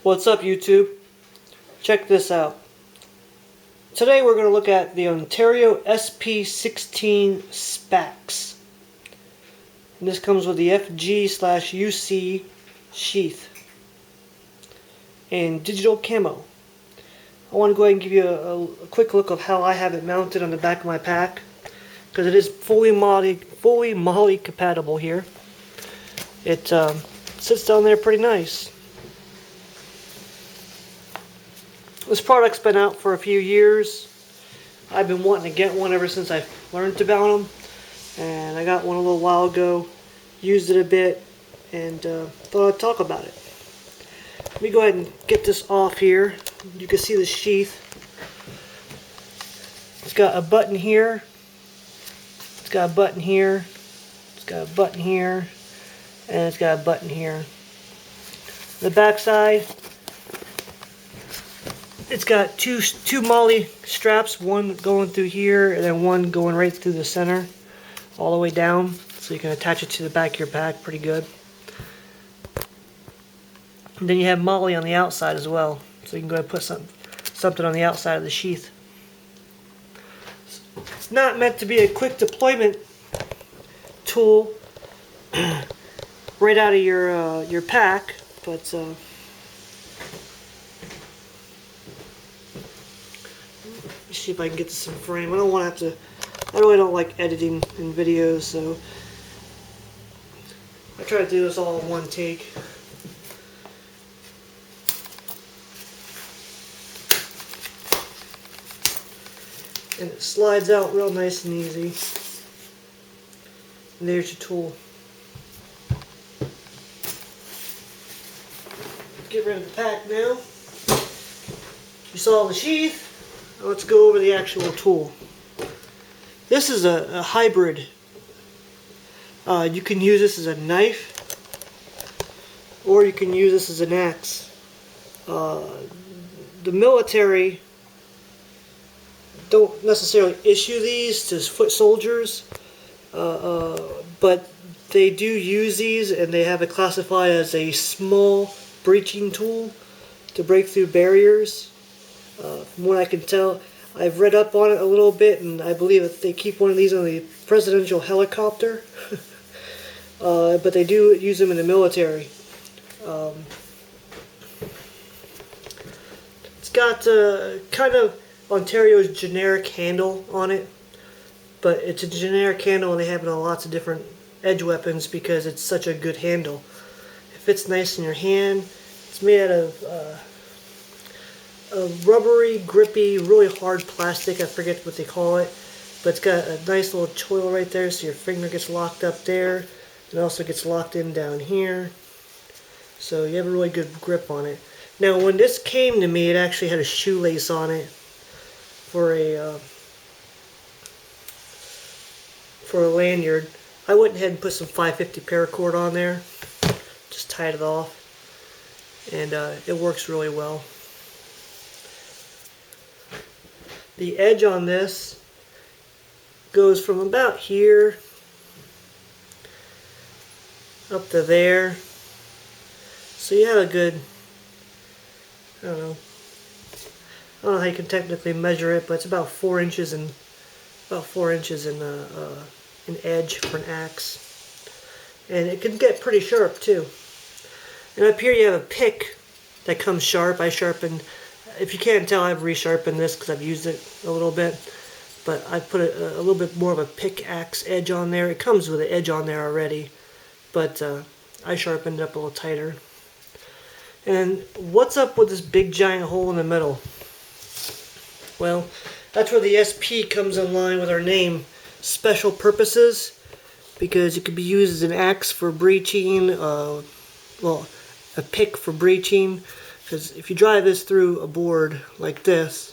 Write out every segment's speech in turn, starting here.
What's up, YouTube? Check this out. Today we're going to look at the Ontario SP16-SPAX. And this comes with the FG/UC sheath and digital camo. I want to go ahead and give you a quick look of how I have it mounted on the back of my pack, because it is fully moly compatible here. It sits down there pretty nice. This product's been out for a few years. I've been wanting to get one ever since I learned about them, and I got one a little while ago, used it a bit, and thought I'd talk about it. Let me go ahead and get this off here. You can see the sheath. It's got a button here, it's got a button here, it's got a button here, and it's got a button here. The back side, it's got two moly straps, one going through here and then one going right through the center all the way down, so you can attach it to the back of your pack pretty good. And then you have moly on the outside as well, so you can go ahead and put something on the outside of the sheath. It's not meant to be a quick deployment tool right out of your pack, but let's see if I can get this in frame. I don't want to have to. I really don't like editing in videos, so I try to do this all in one take. And it slides out real nice and easy. And there's your tool. Get rid of the pack now. You saw the sheath. Now let's go over the actual tool. This is a hybrid. You can use this as a knife, or you can use this as an axe. The military don't necessarily issue these to foot soldiers, but they do use these, and they have it classified as a small breaching tool to break through barriers. From what I can tell, I've read up on it a little bit, and I believe that they keep one of these on the presidential helicopter. But they do use them in the military. It's got kind of Ontario's generic handle on it, but it's a generic handle, and they have it on lots of different edge weapons because it's such a good handle. It fits nice in your hand. It's made out of a rubbery, grippy, really hard plastic. I forget what they call it, but it's got a nice little choil right there, so your finger gets locked up there, and also gets locked in down here, so you have a really good grip on it. Now, when this came to me, it actually had a shoelace on it for a lanyard. I went ahead and put some 550 paracord on there, just tied it off, and it works really well. The edge on this goes from about here up to there, so you have a good, I don't know how you can technically measure it, but it's about 4 inches in edge for an axe, and it can get pretty sharp too. And up here you have a pick that comes sharp. I sharpened. If you can't tell, I've resharpened this because I've used it a little bit, but I put a little bit more of a pickaxe edge on there. It comes with an edge on there already, but I sharpened it up a little tighter. And what's up with this big giant hole in the middle? Well, that's where the SP comes in line with our name, special purposes, because it could be used as an axe for breaching, well, a pick for breaching. Because if you drive this through a board like this,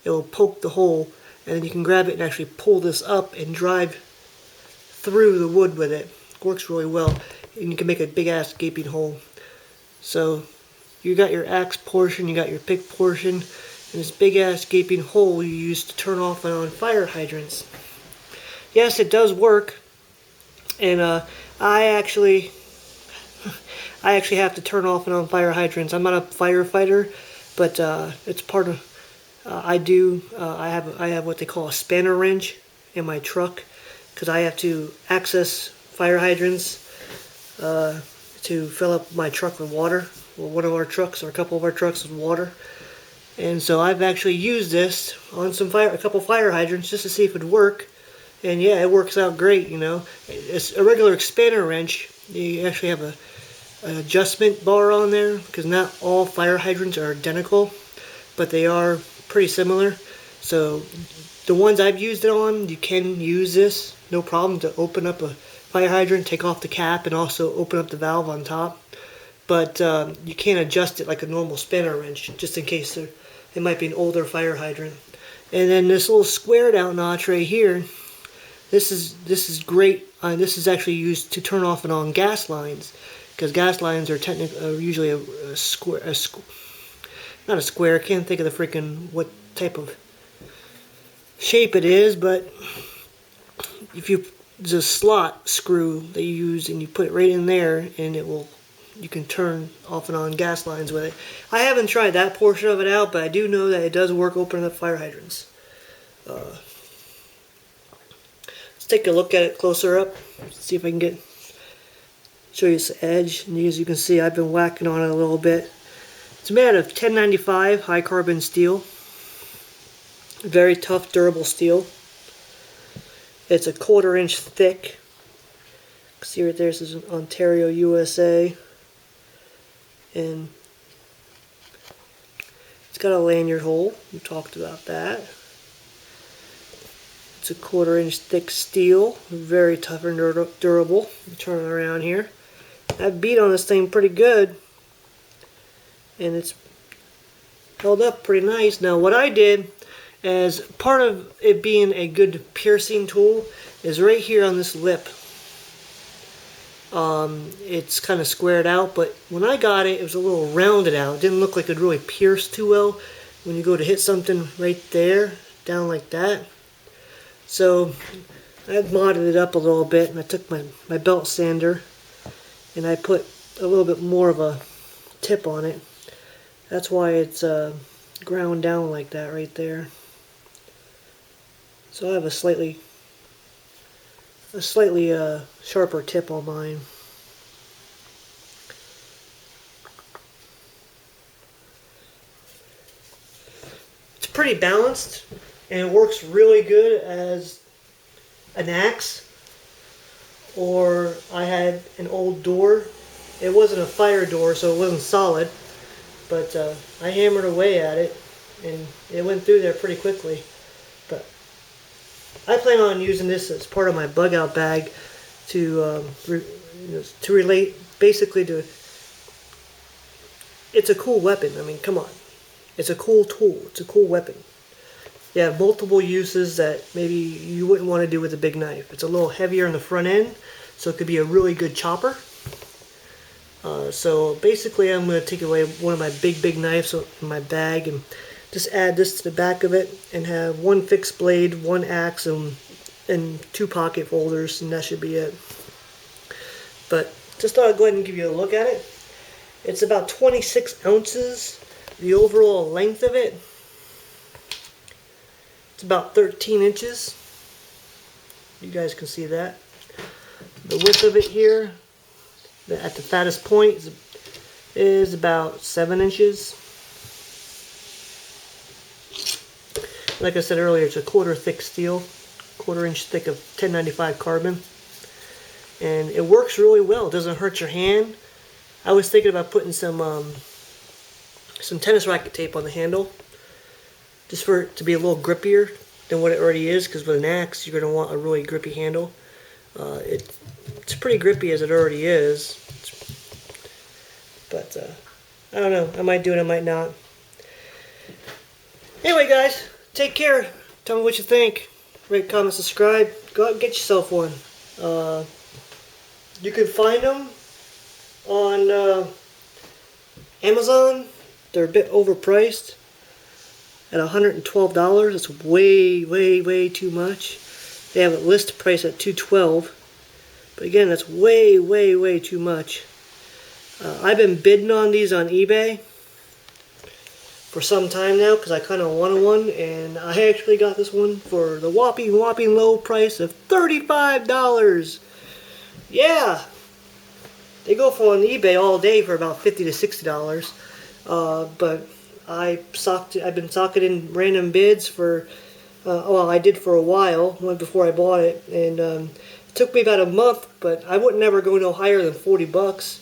it will poke the hole, and then you can grab it and actually pull this up and drive through the wood with it. It works really well, and you can make a big ass gaping hole. So you got your axe portion, you got your pick portion, and this big ass gaping hole you use to turn off and on fire hydrants. Yes, it does work, and I I actually have to turn off and on fire hydrants. I'm not a firefighter, but it's part of. I have what they call a spanner wrench in my truck because I have to access fire hydrants to fill up my truck with water. Well, one of our trucks or a couple of our trucks with water. And so I've actually used this on a couple fire hydrants just to see if it would work. And yeah, it works out great, you know. It's a regular spanner wrench. You actually have an adjustment bar on there because not all fire hydrants are identical, but they are pretty similar. So the ones I've used it on, you can use this, no problem, to open up a fire hydrant, take off the cap, and also open up the valve on top. But you can't adjust it like a normal spanner wrench, just in case it might be an older fire hydrant. And then this little squared out notch right here, this is great. This is actually used to turn off and on gas lines, because gas lines are usually a square, not a square. I can't think of the freaking what type of shape it is, but if there's a slot screw that you use and you put it right in there, and you can turn off and on gas lines with it. I haven't tried that portion of it out, but I do know that it does work opening up fire hydrants. Let's take a look at it closer up. See if I can show you this edge. And as you can see, I've been whacking on it a little bit. It's made out of 1095 high carbon steel. Very tough, durable steel. It's a 1/4 inch thick. See right there, this is Ontario, U.S.A. And it's got a lanyard hole. We talked about that. It's a 1/4 inch thick steel, very tough and durable. Turn it around here. I've beat on this thing pretty good, and it's held up pretty nice. Now what I did, as part of it being a good piercing tool, is right here on this lip. It's kind of squared out, but when I got it, it was a little rounded out. It didn't look like it really pierced too well when you go to hit something right there, down like that. So I modded it up a little bit, and I took my belt sander and I put a little bit more of a tip on it. That's why it's ground down like that right there. So I have a slightly sharper tip on mine. It's pretty balanced, and it works really good as an axe. Or I had an old door. It wasn't a fire door, so it wasn't solid, but I hammered away at it, and it went through there pretty quickly. But I plan on using this as part of my bug out bag to relate basically to. It's a cool weapon. I mean, come on, it's a cool tool. It's a cool weapon. You have multiple uses that maybe you wouldn't want to do with a big knife. It's a little heavier on the front end, so it could be a really good chopper. So basically, I'm going to take away one of my big knives in my bag and just add this to the back of it and have one fixed blade, one axe, and 2 pocket folders, and that should be it. But just thought I'd go ahead and give you a look at it. It's about 26 ounces. The overall length of it, it's about 13 inches. You guys can see that. The width of it here, at the fattest point, is about 7 inches. Like I said earlier, it's a 1/4 thick steel, 1/4 inch thick of 1095 carbon. And it works really well. It doesn't hurt your hand. I was thinking about putting some tennis racket tape on the handle, just for it to be a little grippier than what it already is, because with an axe you're going to want a really grippy handle. It's pretty grippy as it already is, but I don't know, I might do it, I might not. Anyway guys, take care. Tell me what you think. Rate, comment, subscribe. Go out and get yourself one. You can find them on Amazon. They're a bit overpriced at $112. It's way too much. They have a list price at $212, but again, that's way too much. I've been bidding on these on eBay for some time now because I kind of wanted one, and I actually got this one for the whopping low price of $35. Yeah, they go for on eBay all day for about $50 to $60. But I've been socketing random bids for, well, I did for a while, before I bought it, and it took me about a month, but I would never go no higher than 40 bucks.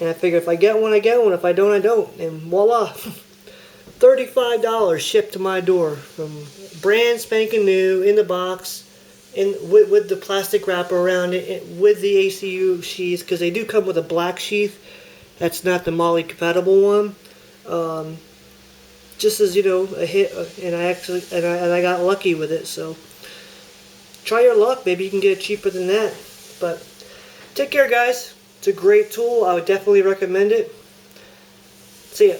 And I figure if I get one, I get one. If I don't, I don't. And voila, $35 shipped to my door, from brand spanking new, in the box, with the plastic wrapper around it, with the ACU sheath, because they do come with a black sheath. That's not the Moly compatible one. Just as, you know, a hit, and I got lucky with it. So try your luck. Maybe you can get it cheaper than that. But take care, guys. It's a great tool. I would definitely recommend it. See ya.